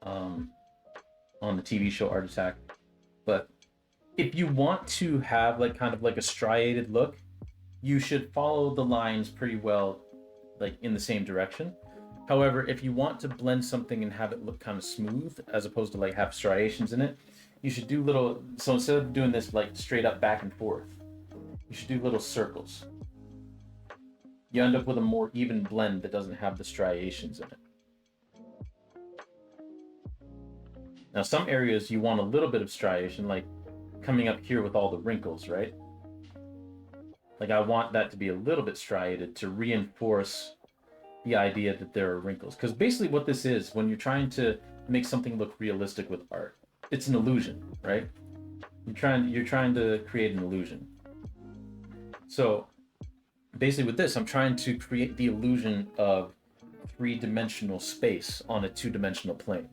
um, on the TV show Art Attack. But if you want to have like kind of like a striated look, you should follow the lines pretty well, like in the same direction. However, if you want to blend something and have it look kind of smooth, as opposed to like have striations in it, you should do little. So instead of doing this like straight up back and forth, you should do little circles. You end up with a more even blend that doesn't have the striations in it. Now, some areas you want a little bit of striation, like coming up here with all the wrinkles, right? Like I want that to be a little bit striated to reinforce the idea that there are wrinkles. Because basically what this is, when you're trying to make something look realistic with art, it's an illusion, right? You're trying to create an illusion. So basically with this, I'm trying to create the illusion of three-dimensional space on a two-dimensional plane,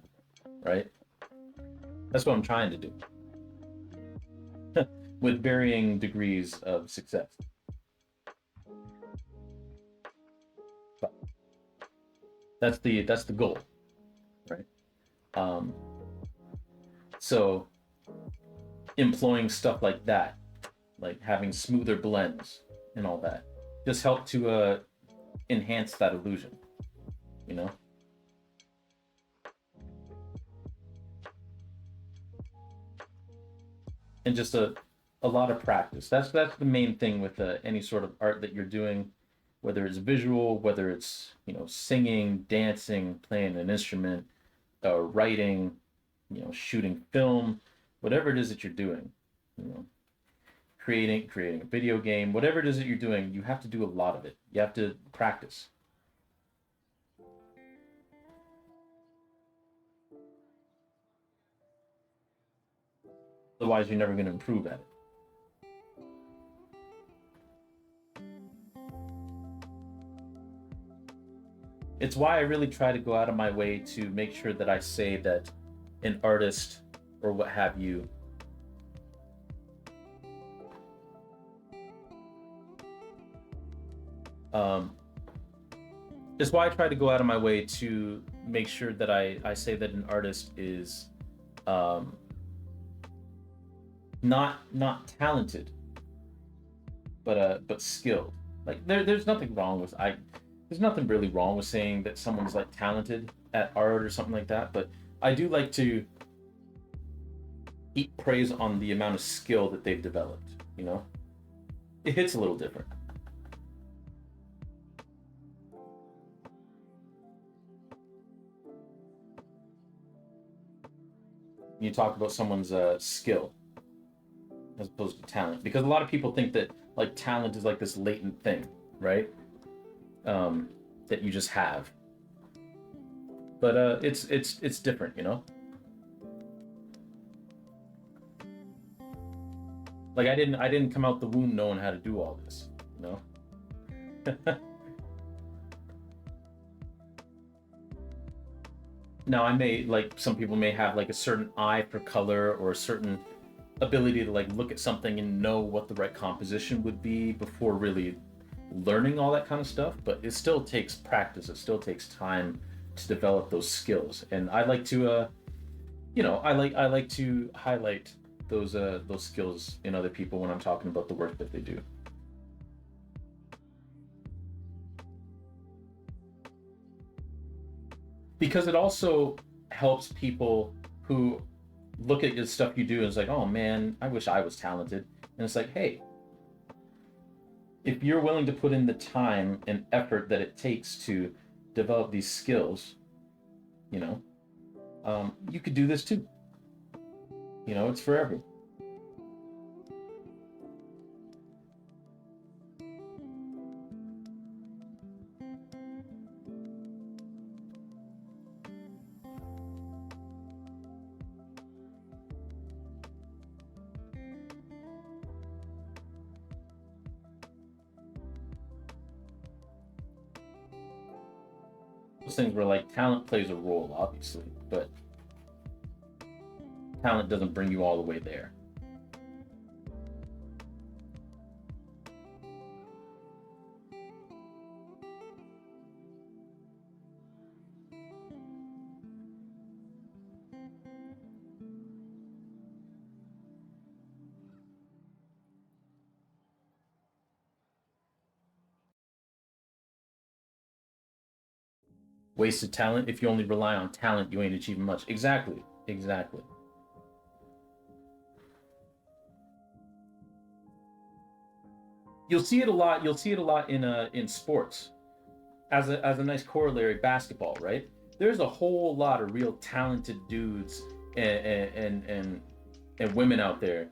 right? That's what I'm trying to do with varying degrees of success. That's the goal, right? Um, so employing stuff like that, like having smoother blends and all that, just help to enhance that illusion, you know. And just a lot of practice. That's the main thing with any sort of art that you're doing, whether it's visual, whether it's singing, dancing, playing an instrument, writing, shooting film, whatever it is that you're doing, you know, creating a video game, whatever it is that you're doing, you have to do a lot of it. You have to practice. Otherwise, you're never going to improve at it. It's why I really try to go out of my way to make sure that I say that an artist or what have you um, it's why I try to go out of my way to make sure that I say that an artist is um, not talented, but skilled. Like there's nothing wrong with I there's nothing really wrong with saying that someone's like talented at art or something like that, but I do like to heap praise on the amount of skill that they've developed, you know? It hits a little different. You talk about someone's skill as opposed to talent, because a lot of people think that like talent is like this latent thing, right? um, that you just have. But it's different, you know. Like I didn't come out the womb knowing how to do all this, you know. Now I may like some people may have like a certain eye for color or a certain ability to like look at something and know what the right composition would be before really learning all that kind of stuff, but it still takes practice, it still takes time to develop those skills. And I like to I like to highlight those skills in other people when I'm talking about the work that they do, because it also helps people who look at the stuff you do and it's like, oh man, I wish I was talented. And it's like, hey, if you're willing to put in the time and effort that it takes to develop these skills, you know, you could do this too. You know, it's for everyone. Those things where like talent plays a role, obviously, but talent doesn't bring you all the way there. Wasted talent. If you only rely on talent, you ain't achieving much. Exactly. Exactly. You'll see it a lot. You'll see it a lot in sports. As a nice corollary, basketball, right? There's a whole lot of real talented dudes and women out there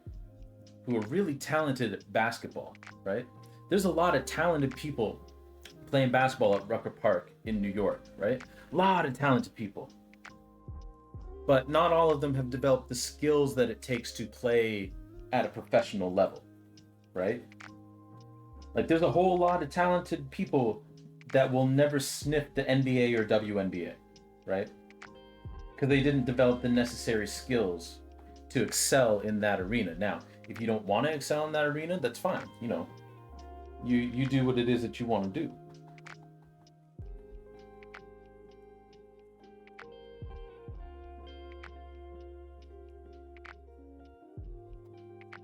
who are really talented at basketball, right? There's a lot of talented people playing basketball at Rucker Park in New York, right? A lot of talented people, but not all of them have developed the skills that it takes to play at a professional level, right? Like there's a whole lot of talented people that will never sniff the NBA or WNBA, right? Because they didn't develop the necessary skills to excel in that arena. Now, if you don't want to excel in that arena, that's fine. You know, you do what it is that you want to do.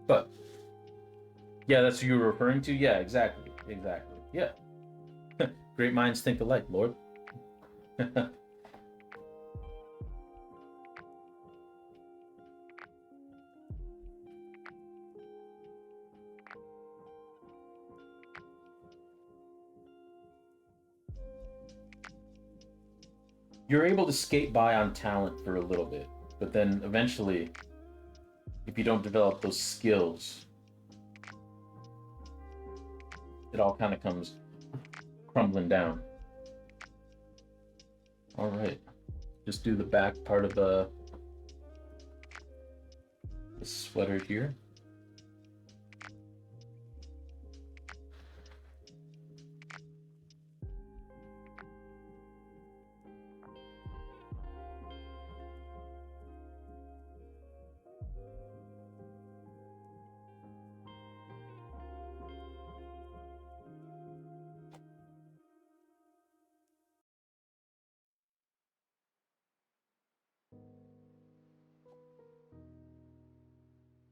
But yeah, that's who you were referring to. Yeah, exactly, exactly. Yeah, great minds think alike, Lord. You're able to skate by on talent for a little bit, but then eventually, if you don't develop those skills, it all kind of comes crumbling down. All right, just do the back part of the sweater here.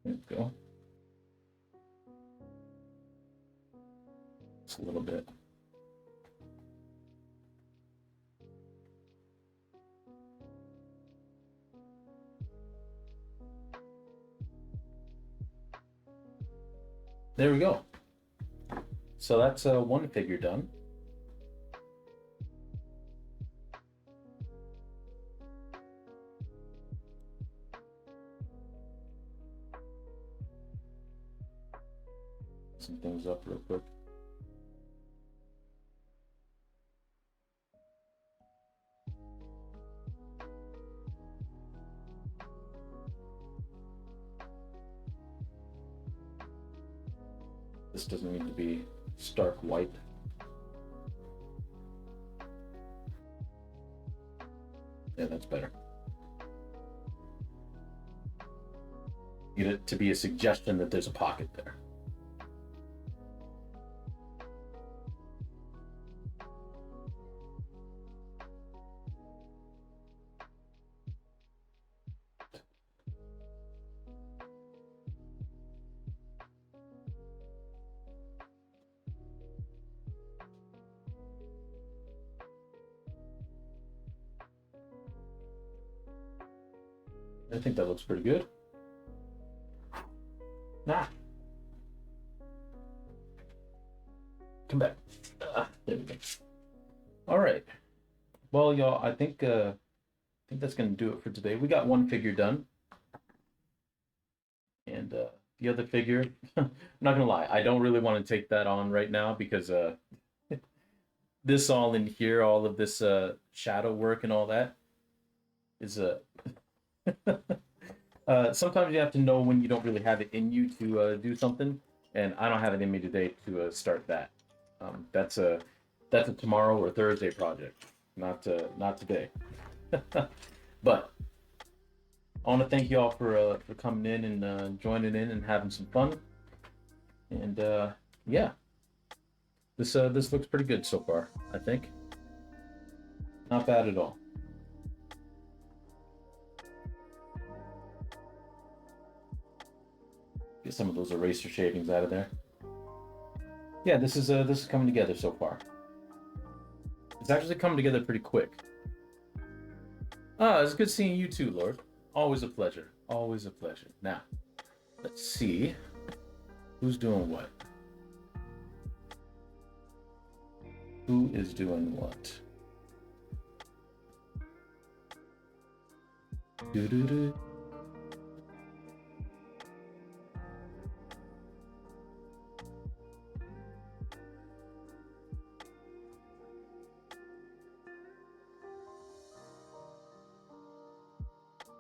There we go. Just a little bit. There we go. So that's one figure done. Some things up real quick. This doesn't need to be stark white. Yeah, that's better. Need it to be a suggestion that there's a pocket there. I think that looks pretty good. Nah. Come back. There we go. All right. Well, y'all, I think that's gonna do it for today. We got one figure done, and the other figure. I'm not gonna lie, I don't really want to take that on right now because this all in here, all of this shadow work and all that is sometimes you have to know when you don't really have it in you to do something, and I don't have it in me today to start that. That's a tomorrow or Thursday project, not today. But I want to thank you all for coming in and joining in and having some fun. And yeah, this looks pretty good so far. I think not bad at all. Get some of those eraser shavings out of there. Yeah, this is coming together so far. It's actually coming together pretty quick. Ah, it's good seeing you too, Lord. Always a pleasure. Always a pleasure. Now, let's see who's doing what. Who is doing what? Do-do-do.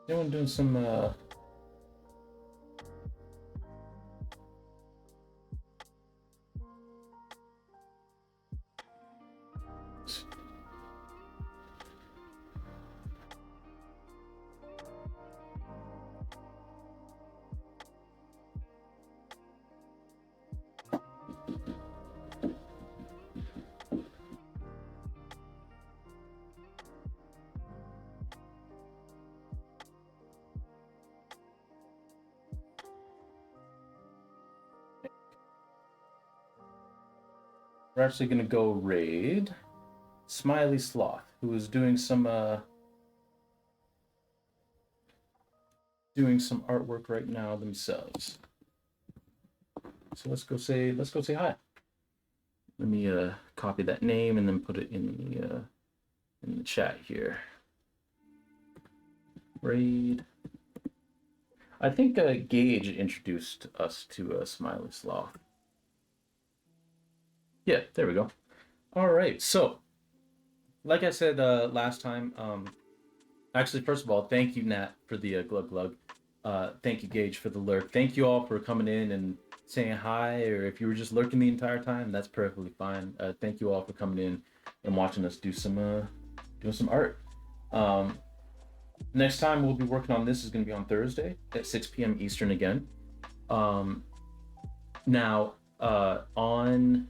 Anyone doing some we're actually gonna go raid Smiley Sloth, who is doing some artwork right now themselves. So let's go say hi. Let me copy that name and then put it in the chat here. Raid. I think Gage introduced us to Smiley Sloth. Yeah, there we go. All right, so like I said last time, actually, first of all, thank you, Nat, for the glug glug. Thank you, Gage, for the lurk. Thank you all for coming in and saying hi, or if you were just lurking the entire time, that's perfectly fine. Thank you all for coming in and watching us do some doing some art. Next time we'll be working on this is going to be on Thursday at 6 p.m. Eastern again. Now, on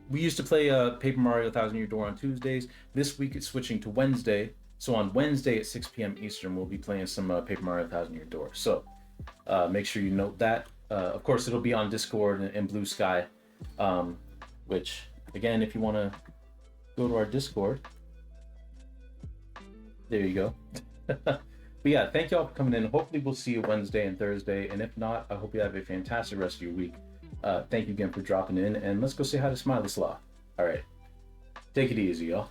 we used to play Paper Mario Thousand Year Door on Tuesdays. This week it's switching to Wednesday. So on Wednesday at 6 p.m. Eastern, we'll be playing some Paper Mario Thousand Year Door. So make sure you note that. Of course, it'll be on Discord and Blue Sky, which, again, if you want to go to our Discord, there you go. But yeah, thank you all for coming in. Hopefully we'll see you Wednesday and Thursday. And if not, I hope you have a fantastic rest of your week. Thank you again for dropping in. And let's go say hi to Smiley Sloth. All right. Take it easy, y'all.